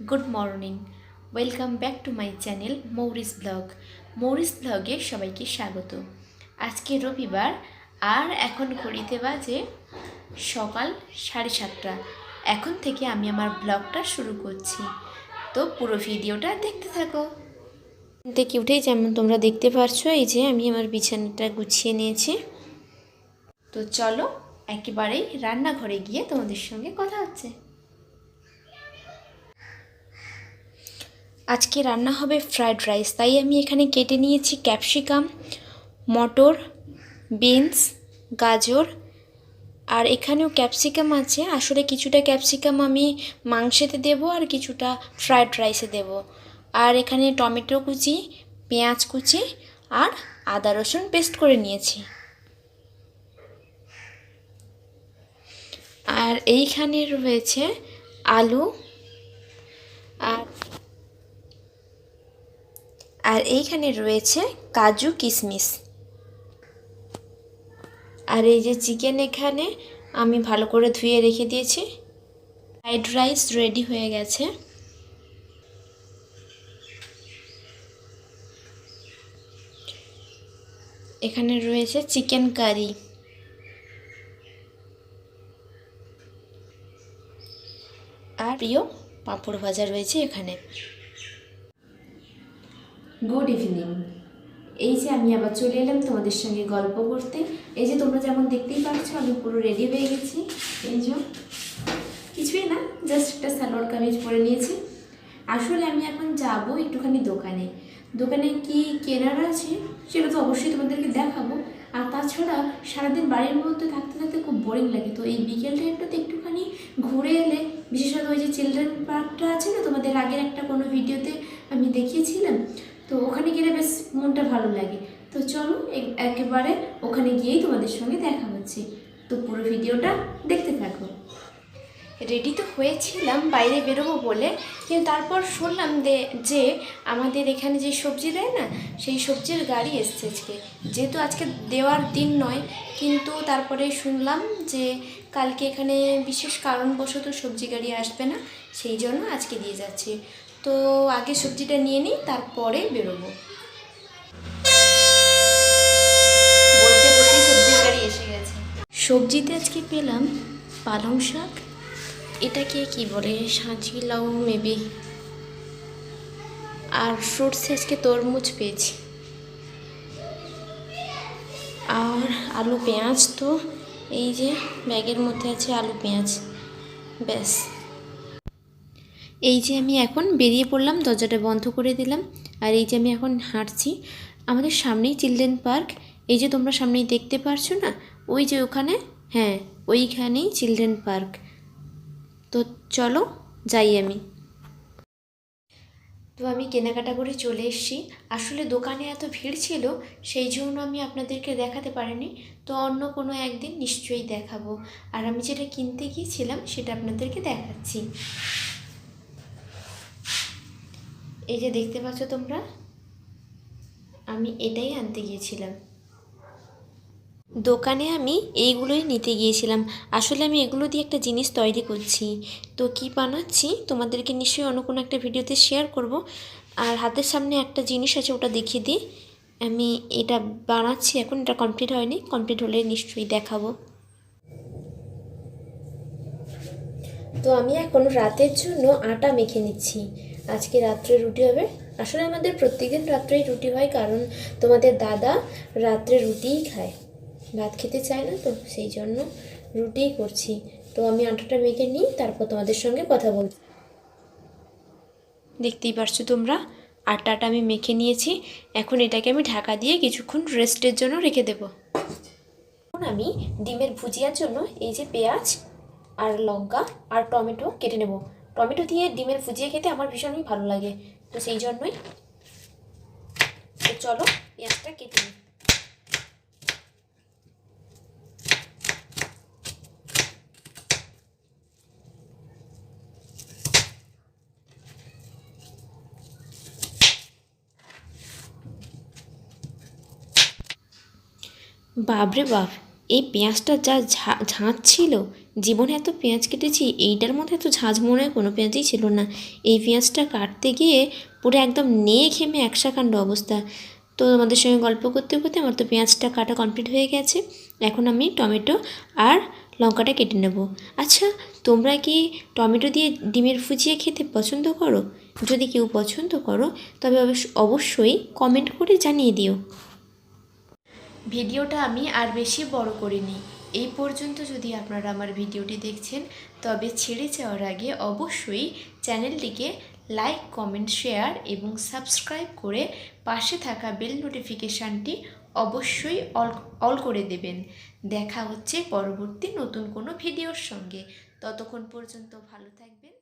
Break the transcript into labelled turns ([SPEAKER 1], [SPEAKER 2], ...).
[SPEAKER 1] Good morning, welcome back to my channel Mouri's blog. মৌরিস ব্লগে সবাইকে স্বাগত। আজকে রবিবার আর এখন ঘড়িতে বাজে সকাল 7:30। এখন থেকে আমি আমার ব্লগটা শুরু করছি, তো পুরো ভিডিওটা দেখতে থাকো। থেকে উঠেই যেমন তোমরা দেখতে পারছো, এই যে আমি আমার বিছানাটা গুছিয়ে নিয়েছি। তো চলো একেবারেই রান্নাঘরে গিয়ে তোমাদের সঙ্গে কথা হচ্ছে। আজকে রান্না হবে ফ্রায়েড রাইস, তাই আমি এখানে কেটে নিয়েছি ক্যাপসিকাম, মটর, বিনস, গাজর, আর এখানেও ক্যাপসিকাম আছে। আসলে কিছুটা ক্যাপসিকাম আমি মাংসেতে দেব আর কিছুটা ফ্রায়েড রাইসে দেব। আর এখানে টমেটো কুচি, পেঁয়াজ কুচি আর আদা রসুন পেস্ট করে নিয়েছি। আর এইখানে রয়েছে আলু আর এইখানে রয়েছে কাজু কিশমিশ। আর এই যে চিকেন এখানে আমি ভালো করে ধুয়ে রেখে দিয়েছি। ফ্রাইড রাইস রেডি হয়ে গেছে। এখানে রয়েছে চিকেন কারি। আর প্রিয় পাঁপড় ভাজা রয়েছে এখানে। Good evening. এই যে আমি আবার চলে এলাম তোমাদের সঙ্গে গল্প করতে। এই যে তোমরা যেমন দেখতেই পাচ্ছ, আমি পুরো রেডি হয়ে গেছি। এই যে কিছুই না, জাস্ট একটা সালোয়ার কামিজ পরে নিয়েছি। আসলে আমি এখন যাব একটুখানি দোকানে কি কেনার আছে সেটা তো অবশ্যই তোমাদেরকে দেখাবো। আর তাছাড়া সারাদিন বাড়ির মধ্যে থাকতে থাকতে খুব বোরিং লাগে, তো এই বিকেল টাইমটাতে একটুখানি ঘুরে এলে, বিশেষত ওই যে চিলড্রেন পার্কটা আছে না, তোমাদের আগের একটা কোনো ভিডিওতে আমি দেখিয়েছিলাম, তো ওখানে গেলে বেশ মনটা ভালো লাগে। তো চলো একেবারে ওখানে গিয়েই তোমাদের সঙ্গে দেখা হচ্ছে, তো পুরো ভিডিওটা দেখতে থাকো। রেডি তো হয়েছিলাম বাইরে বেরোবো বলে, কিন্তু তারপর শুনলাম যে আমাদের এখানে যে সবজি দেয় না, সেই সবজির গাড়ি এসছে আজকে। যেহেতু আজকে দেওয়ার দিন নয়, কিন্তু তারপরে শুনলাম যে কালকে এখানে বিশেষ কারণবশত সবজি গাড়ি আসবে না, সেই জন্য আজকে দিয়ে যাচ্ছে। তো আগে সবজিটা নিয়ে নিই, তারপরে বেরোবো। বলতে বলতেই সবজির গাড়ি এসে গেছে। সবজিতে আজকে পেলাম পালং শাক, এটাকে কি বলে, সাঁচি লাউ মেবি, আর ফ্রুটসে আজকে তরমুজ পেয়েছি, আর আলু পেঁয়াজ। তো এই যে ব্যাগের মধ্যে আছে আলু পেঁয়াজ, ব্যাস। এই যে আমি এখন বেরিয়ে পড়লাম, দরজাটা বন্ধ করে দিলাম। আর এই যে আমি এখন হাঁটছি, আমাদের সামনেই চিলড্রেন পার্ক। এই যে তোমরা সামনেই দেখতে পারছো না, ওই যে ওখানে, হ্যাঁ ওইখানেই চিলড্রেন পার্ক। তো চলো যাই আমি। তো আমি কেনাকাটা করে চলে এসেছি। আসলে দোকানে এত ভিড় ছিল, সেই জন্য আমি আপনাদেরকে দেখাতে পারিনি। তো অন্য কোনো একদিন নিশ্চয়ই দেখাবো। আর আমি যেটা কিনতে গিয়েছিলাম সেটা আপনাদেরকে দেখাচ্ছি। এই যে দেখতে পাচ্ছ তোমরা, আমি এটাই আনতে গিয়েছিলাম। দোকানে আমি এইগুলোই নিতে গিয়েছিলাম। আসলে আমি এগুলো দিয়ে একটা জিনিস তৈরি করছি, তো কি বানাচ্ছি তোমাদেরকে নিশ্চয়ই অন্য কোনো একটা ভিডিওতে শেয়ার করব। আর হাতের সামনে একটা জিনিস আছে, ওটা দেখিয়ে দিই। আমি এটা বানাচ্ছি এখন, এটা কমপ্লিট হয়নি, কমপ্লিট হলে নিশ্চয়ই দেখাবো। তো আমি এখন রাতের জন্য আটা মেখে নিচ্ছি। আজকে রাত্রে রুটি হবে। আসলে আমাদের প্রত্যেকদিন রাত্রেই রুটি হয়, কারণ তোমাদের দাদা রাত্রে রুটিই খায়, ভাত খেতে চায় না, তো সেই জন্য রুটিই করছি। তো আমি আটাটা মেখে নিই, তারপর তোমাদের সঙ্গে কথা বলছি। দেখতেই পারছো তোমরা, আটাটা আমি মেখে নিয়েছি। এখন এটাকে আমি ঢাকা দিয়ে কিছুক্ষণ রেস্টের জন্য রেখে দেব। এখন আমি ডিমের ভুজিয়ার জন্য এই যে পেঁয়াজ আর লঙ্কা আর টমেটো কেটে নেব। টমেটো দিয়ে ডিমের ভুজিয়া খেতে আমার ভীষণই ভালো লাগে, তো সেই জন্যই। তো চলো পেঁয়াজটা কেটে নিই। বাপরে বাপ, এই পেঁয়াজটা যা ঝাঁঝ ছিল, জীবনে এত পেঁয়াজ কেটেছি, এইটার মধ্যে এত ঝাঁঝ মনে হয় কোনো পেঁয়াজই ছিল না। এই পেঁয়াজটা কাটতে গিয়ে পুরো একদম নেয়ে ঘেমে একসাকাণ্ড অবস্থা। তো আমাদের সঙ্গে গল্প করতে করতে আমার তো পেঁয়াজটা কাটা কমপ্লিট হয়ে গেছে। এখন আমি টমেটো আর লঙ্কাটা কেটে নেব। আচ্ছা, তোমরা কি টমেটো দিয়ে ডিমের ফুচিয়ে খেতে পছন্দ করো? যদি কেউ পছন্দ করো তবে অবশ্যই কমেন্ট করে জানিয়ে দিও। ভিডিওটা আমি আর বেশি বড় করিনি। এই পর্যন্ত যদি আপনারা আমার ভিডিওটি দেখছেন তবে ছেড়ে যাওয়ার আগে অবশ্যই চ্যানেলটিকে লাইক, কমেন্ট, শেয়ার এবং সাবস্ক্রাইব করে পাশে থাকা বেল নোটিফিকেশানটি অবশ্যই অল করে দেবেন। দেখা হচ্ছে পরবর্তী নতুন কোনো ভিডিওর সঙ্গে। ততক্ষণ পর্যন্ত ভালো থাকবেন।